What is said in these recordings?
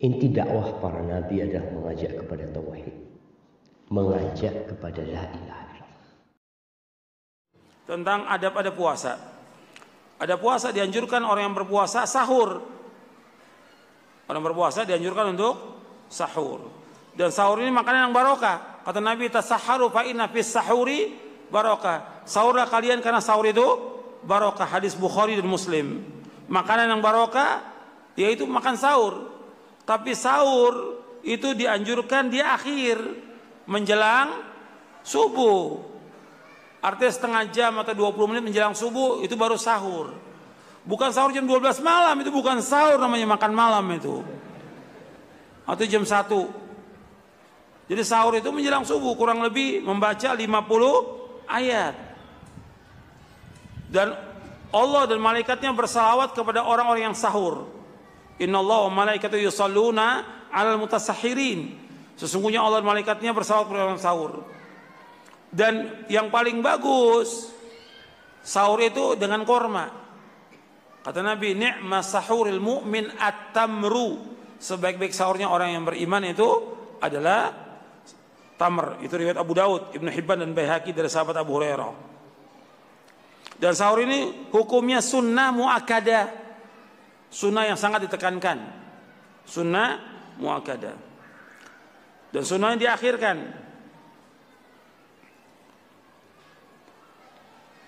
Inti dakwah para nabi adalah mengajak kepada tauhid, mengajak kepada la ilaha illallah. Tentang adab-adab puasa. Ada puasa dianjurkan orang yang berpuasa sahur. Orang berpuasa dianjurkan untuk sahur. Dan sahur ini makanan yang barokah. Kata Nabi, tasahharu fa inna fis sahuri barokah. Sahurlah kalian karena sahur itu barokah. Hadis Bukhari dan Muslim. Makanan yang barokah yaitu makan sahur. Tapi sahur itu dianjurkan di akhir menjelang subuh. Artinya setengah jam atau 20 menit menjelang subuh itu baru sahur. Bukan sahur jam 12 malam, itu bukan sahur, namanya makan malam itu. Atau jam 1. Jadi sahur itu menjelang subuh, kurang lebih membaca 50 ayat. Dan Allah dan malaikatnya bersalawat kepada orang-orang yang sahur. Innallaha wa malaikatahu yusholluna 'alal mutasahhirin. Sesungguhnya Allah dan malaikatnya bersalawat kepada orang sahur. Dan yang paling bagus sahur itu dengan korma. Kata Nabi, ni'ma sahuril mu'min at-tamru. Sebaik-baik sahurnya orang yang beriman itu adalah tamr. Itu riwayat Abu Daud, Ibnu Hibban dan Baihaqi dari sahabat Abu Hurairah. Dan sahur ini hukumnya sunnah muakkadah. Sunnah yang sangat ditekankan. Sunnah muakkadah. Dan sunnah yang diakhirkan.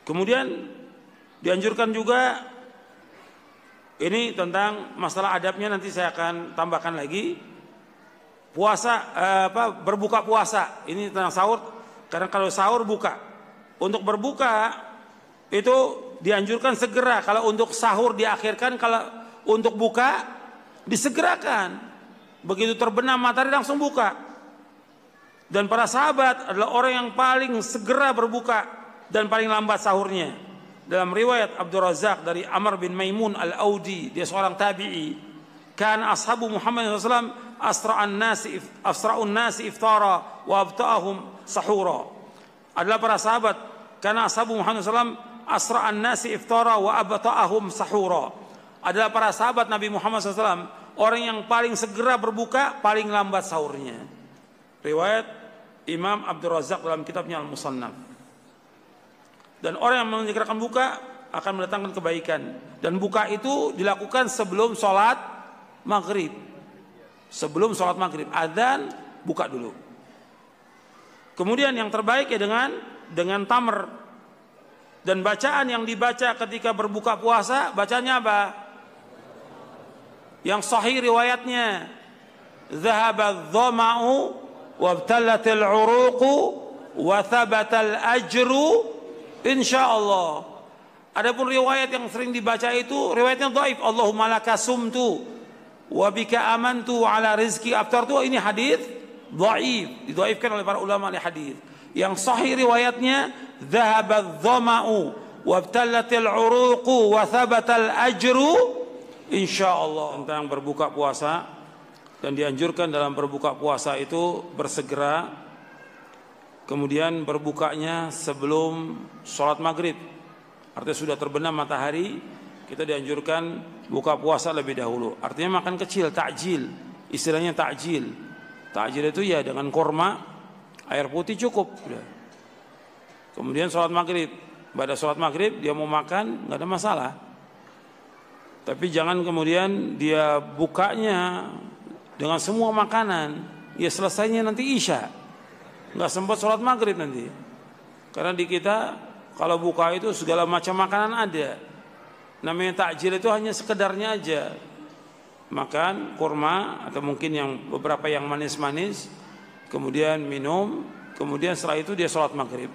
Kemudian dianjurkan juga, ini tentang masalah adabnya nanti saya akan tambahkan lagi. Puasa, berbuka puasa. Ini tentang sahur. Karena kalau sahur buka. Untuk berbuka itu dianjurkan segera. Kalau untuk sahur diakhirkan, kalau untuk buka disegerakan. Begitu terbenam matahari langsung buka. Dan para sahabat adalah orang yang paling segera berbuka dan paling lambat sahurnya. Dalam riwayat Abdul Razak dari Amr bin Maimun al-Audi, dia seorang tabi'i, kana ashabu Muhammad SAW asra'un nasi iftara wa abta'ahum sahura. Adalah para sahabat, kana ashabu Muhammad SAW asra'an nasi iftara wa abta'ahum sahura. Adalah para sahabat Nabi Muhammad SAW orang yang paling segera berbuka, paling lambat sahurnya. Riwayat Imam Abdul Razak dalam kitabnya Al-Musannaf. Dan orang yang menyegerakan buka akan mendatangkan kebaikan. Dan buka itu dilakukan sebelum sholat maghrib. Sebelum sholat maghrib, adzan buka dulu. Kemudian yang terbaik ya dengan tamr. Dan bacaan yang dibaca ketika berbuka puasa, bacanya apa? Yang sahih riwayatnya, dhahaba dhama'u wabtallatil 'uruqu wa thabatal ajru insyaallah. Adapun riwayat yang sering dibaca itu riwayatnya dhaif, Allahumma laka sumtu wa bika amantu ala rizki aftartu. Ini hadis dhaif, didhaifkan oleh para ulama ahli hadis. Yang sahih riwayatnya, dhahaba dhama'u wabtallatil 'uruqu wa thabatal ajru insyaallah. Tentang berbuka puasa, dan dianjurkan dalam berbuka puasa itu bersegera, kemudian berbukanya sebelum sholat maghrib. Artinya sudah terbenam matahari, kita dianjurkan buka puasa lebih dahulu. Artinya makan kecil, takjil, istilahnya takjil. Takjil itu ya dengan korma, air putih cukup. Kemudian sholat maghrib, pada sholat maghrib dia mau makan nggak ada masalah. Tapi jangan kemudian dia bukanya dengan semua makanan, ya selesainya nanti isya, nggak sempat sholat maghrib nanti. Karena di kita kalau buka itu segala macam makanan ada. Namanya takjil itu hanya sekedarnya aja, makan kurma atau mungkin yang beberapa yang manis-manis, kemudian minum, kemudian setelah itu dia sholat maghrib.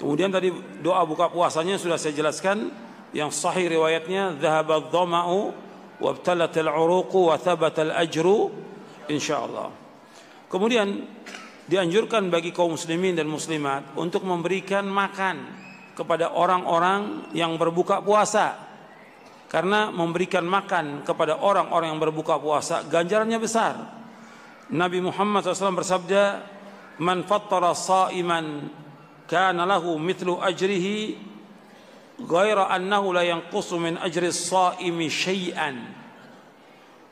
Kemudian tadi doa buka puasanya sudah saya jelaskan. Yang sahih riwayatnya, dhahaba dhama'u wabtallatil 'uruqu wa thabatal ajru insyaallah. Kemudian dianjurkan bagi kaum muslimin dan muslimat untuk memberikan makan kepada orang-orang yang berbuka puasa. Karena memberikan makan kepada orang-orang yang berbuka puasa ganjarannya besar. Nabi Muhammad SAW bersabda, "Man fattara sha'iman kana lahu mithlu ajrihi ghaira annahu la yanqusu min ajri shaimi syai'an."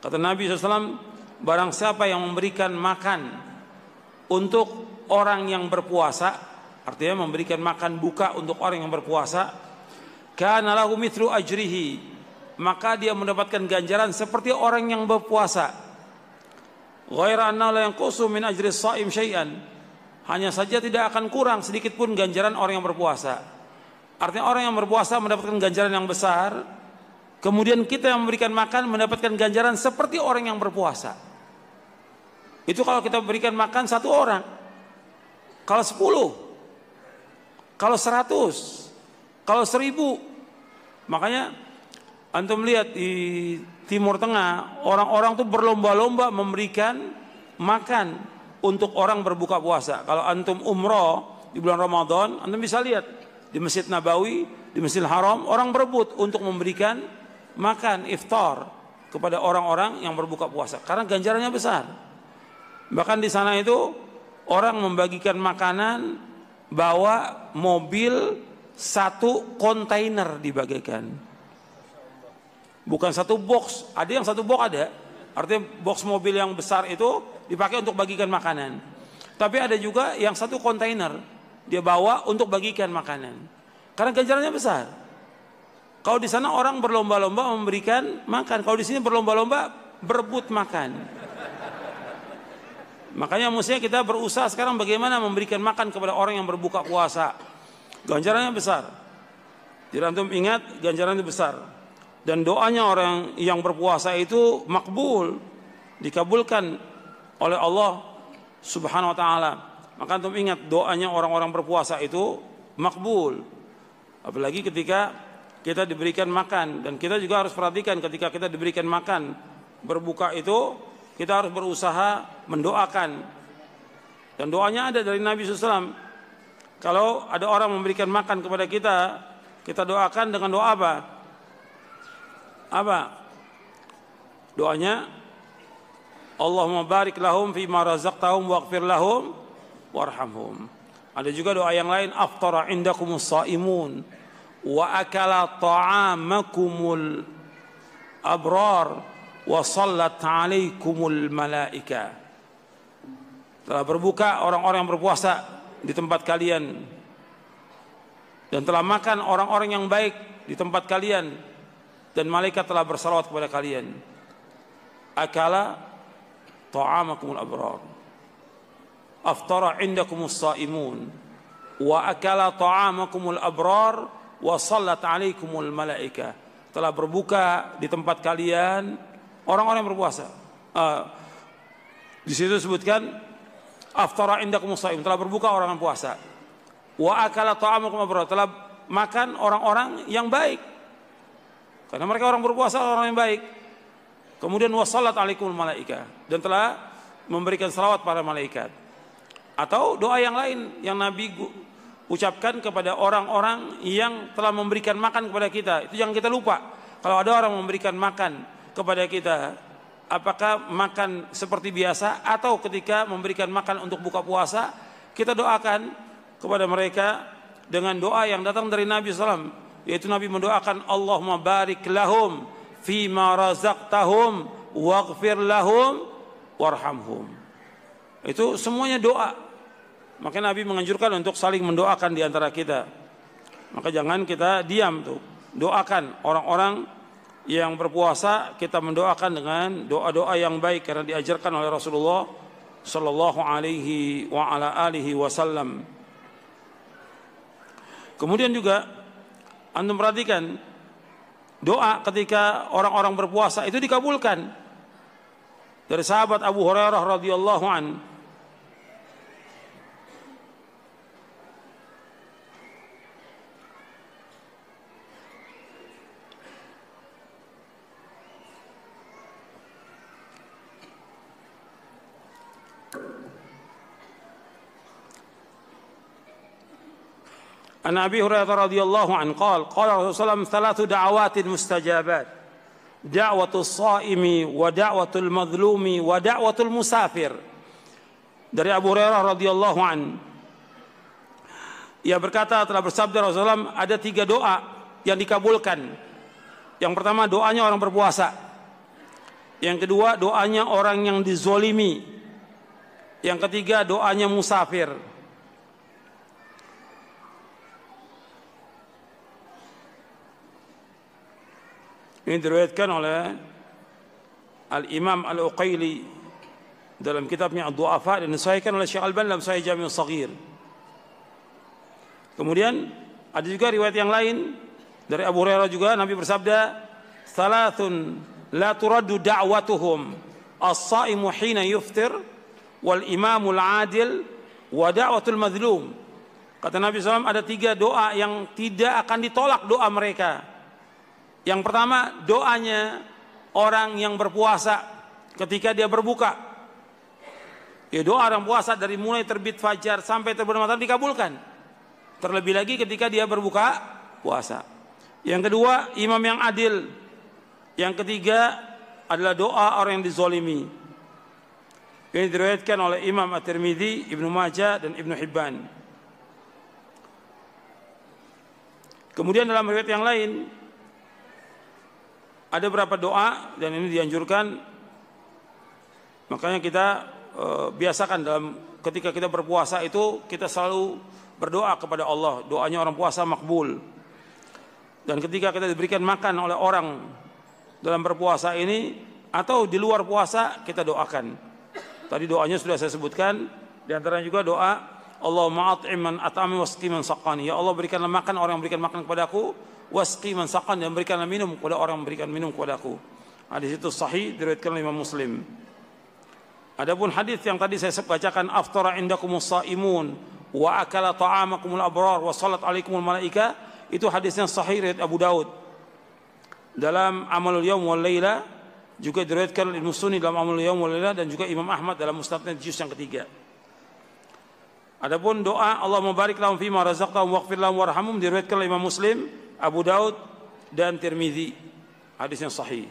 Kata Nabi SAW, barang siapa yang memberikan makan untuk orang yang berpuasa, artinya memberikan makan buka untuk orang yang berpuasa, kana lahu mithlu ajrihi, maka dia mendapatkan ganjaran seperti orang yang berpuasa. Ghaira anna la yanqusu min ajri shaim syai'an, hanya saja tidak akan kurang sedikit pun ganjaran orang yang berpuasa. Artinya orang yang berpuasa mendapatkan ganjaran yang besar, kemudian kita yang memberikan makan mendapatkan ganjaran seperti orang yang berpuasa. Itu kalau kita berikan makan 1 orang. Kalau 10, kalau 100, kalau 1000. Makanya antum lihat di Timur Tengah, orang-orang tuh berlomba-lomba memberikan makan untuk orang berbuka puasa. Kalau antum umroh di bulan Ramadan, antum bisa lihat di Masjid Nabawi, di Masjidil Haram, orang berebut untuk memberikan makan iftar kepada orang-orang yang berbuka puasa karena ganjarannya besar. Bahkan di sana itu orang membagikan makanan bawa mobil 1 kontainer dibagikan. Bukan 1 box, ada yang 1 box ada. Artinya box mobil yang besar itu dipakai untuk bagikan makanan. Tapi ada juga yang 1 kontainer dia bawa untuk bagikan makanan. Karena ganjarannya besar. Kalau di sana orang berlomba-lomba memberikan makan, kalau di sini berlomba-lomba berebut makan. Makanya mestinya kita berusaha sekarang bagaimana memberikan makan kepada orang yang berbuka puasa. Ganjarannya besar. Jadi antum ingat ganjarannya besar. Dan doanya orang yang berpuasa itu makbul, dikabulkan oleh Allah Subhanahu wa taala. Maka antum ingat doanya orang-orang berpuasa itu makbul. Apalagi ketika kita diberikan makan, dan kita juga harus perhatikan ketika kita diberikan makan berbuka itu kita harus berusaha mendoakan. Dan doanya ada dari Nabi SAW. Kalau ada orang memberikan makan kepada kita, kita doakan dengan doa apa? Apa? Doanya Allahumma barik lahum fima razaqtahum waghfir lahum warhamhum. Ada juga doa yang lain, aftara indakumus shaimun wa akala ta'amakumul abrar wa sallat alaikumul malaika. Telah berbuka orang-orang yang berpuasa di tempat kalian, dan telah makan orang-orang yang baik di tempat kalian, dan malaikat telah bersalawat kepada kalian. Akala ta'amakumul abrar, aftara indakumus shaimun wa akala ta'amakumul abrar wa sallat alaikumul malaika. Telah berbuka di tempat kalian orang-orang yang berpuasa. Di situ disebutkan aftara indakumus shaim, telah berbuka orang yang puasa. Wa akala ta'amakumul abrar, telah makan orang-orang yang baik. Karena mereka orang berpuasa, orang yang baik. Kemudian wa sallat alaikumul malaika, dan telah memberikan salawat para malaikat. Atau doa yang lain yang Nabi ucapkan kepada orang-orang yang telah memberikan makan kepada kita. Itu yang kita lupa. Kalau ada orang memberikan makan kepada kita, apakah makan seperti biasa atau ketika memberikan makan untuk buka puasa, kita doakan kepada mereka dengan doa yang datang dari Nabi SAW, yaitu Nabi mendoakan Allahumma barik lahum fima razaqtahum waghfir lahum warhamhum. Itu semuanya doa. Maka Nabi menganjurkan untuk saling mendoakan di antara kita. Maka jangan kita diam tuh. Doakan orang-orang yang berpuasa, kita mendoakan dengan doa-doa yang baik karena diajarkan oleh Rasulullah sallallahu alaihi wa ala alihi wasallam. Kemudian juga antum perhatikan doa ketika orang-orang berpuasa itu dikabulkan. Dari sahabat Abu Hurairah radhiyallahu anhu, An Abi Hurairah radhiyallahu anhu qala Rasulullah salatu da'awatin mustajabat, da'watus shaimi wa da'watul madhlumi wa da'watul musafir. Dari Abu Hurairah radhiyallahu anhu, ia berkata, telah bersabda Rasulullah, ada 3 doa yang dikabulkan. Yang pertama doanya orang berpuasa. Yang kedua, doanya orang yang dizolimi. Yang ketiga, doanya musafir. Ini diriwayatkan oleh Al-Imam Al-Uqayli dalam kitabnya Ad-Du'afa dan disahihkan oleh Syekh Al-Albani dalam Sahih Jami' Shaghir. Kemudian ada juga riwayat yang lain dari Abu Hurairah juga, Nabi bersabda, "Thalathun la turaddu da'watuhum, as-sa'imu hina yuftir, wal imamul adil, wa da'watul madhlum." Kata Nabi SAW, ada 3 doa yang tidak akan ditolak doa mereka. Yang pertama, doanya orang yang berpuasa ketika dia berbuka. Ya, doa orang puasa dari mulai terbit fajar sampai terbenam matahari dikabulkan. Terlebih lagi ketika dia berbuka puasa. Yang kedua, imam yang adil. Yang ketiga adalah doa orang yang dizolimi. Ini diriwayatkan oleh Imam At-Tirmidzi, Ibnu Majah dan Ibnu Hibban. Kemudian dalam riwayat yang lain ada beberapa doa dan ini dianjurkan. Makanya kita biasakan dalam ketika kita berpuasa itu kita selalu berdoa kepada Allah. Doanya orang puasa makbul. Dan ketika kita diberikan makan oleh orang dalam berpuasa ini atau di luar puasa, kita doakan. Tadi doanya sudah saya sebutkan. Di antaranya juga doa Allahumma at'im man at'ami wasqi man saqani. Ya Allah, berikanlah makan orang yang berikan makan kepadaku, wasqi man saqani, dan berikanlah minum kepada orang yang berikan minum kepadaku. Hadis itu sahih, diriwayatkan oleh Imam Muslim. Adapun hadis yang tadi saya bacakan, aftara indakumus shaimun wa akala ta'amakumul abrar wa salat alaikumul malaika, itu hadisnya sahih riwayat Abu Daud dalam Amalul Yaum wal Laila, juga diriwayatkan Ibnu Sunni dalam Amalul Yaum wal Laila, dan juga Imam Ahmad dalam Musnadnya juz yang ketiga. Adapun doa Allahumma barik lahum fima razaqtahum waghfir lahum warhamhum diriwayatkan oleh Imam Muslim, Abu Daud dan Tirmidzi, hadisnya sahih.